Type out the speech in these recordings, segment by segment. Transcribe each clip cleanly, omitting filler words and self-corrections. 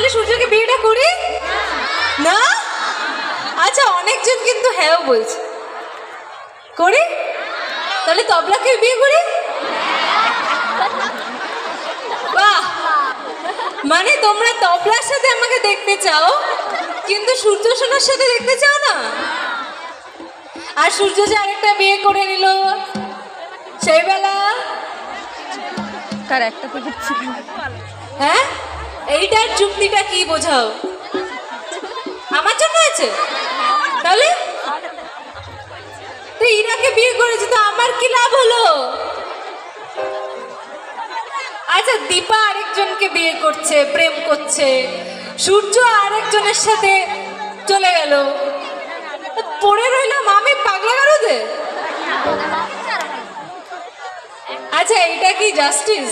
তাহলে সূর্যকে বিয়েটা করি না? আচ্ছা, অনেকজন কিন্তু হ্যাঁ বলছে করি। তাহলে তবলাকে বিয়ে করি। বাহ, মানে তোমরা তবলার সাথে আমাকে দেখতে চাও কিন্তু সূর্য সোনার সাথে দেখতে চাও না। আর সূর্য যে আরেকটা বিয়ে করে নিল সেই বেলা কার একটা তো হচ্ছে হ্যাঁ, এইটার যুক্তিটা কি বোঝাও? আমার জন্য আছে তাহলে? তো ইরাকে বিয়ে করেছি তো আমার কি লাভ হলো? আচ্ছা, দীপা আরেকজনকে বিয়ে করছে, প্রেম করছে, সূর্য আরেকজনের সাথে চলে গেল, পড়ে রইলাম আমি পাগলা গারদে। আচ্ছা, এটা কি জাস্টিস?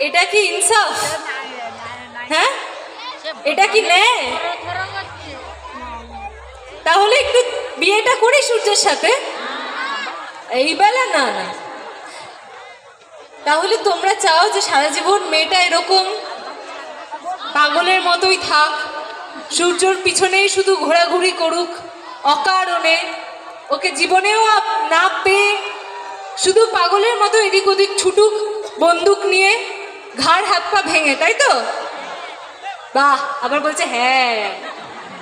এটা কি ইনসাফ? হ্যাঁ, এটা কি ন্যায়? তাহলে একটু বিয়েটা করি সূর্যের সাথে এই বেলা? না না, তাহলে তোমরা চাও যে সারা জীবন মেয়েটা এরকম পাগলের মতোই থাক, সূর্যর পিছনেই শুধু ঘোরাঘুরি করুক অকারণে, ওকে জীবনেও না পেয়ে শুধু পাগলের মতো এদিক ওদিক ছুটুক বন্দুক নিয়ে, ঘাড় হাত পা ভেঙে, তাই তো? বাহ, আবার বলছে হ্যাঁ।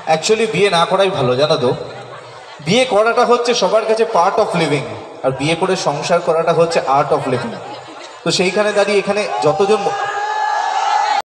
অ্যাকচুয়ালি বিয়ে না করাই ভালো, জানো তো। বিয়ে করাটা হচ্ছে সবার কাছে পার্ট অফ লিভিং, আর বিয়ে করে সংসার করাটা হচ্ছে আর্ট অফ লিভিং। তো সেইখানে দাঁড়িয়ে এখানে যতজন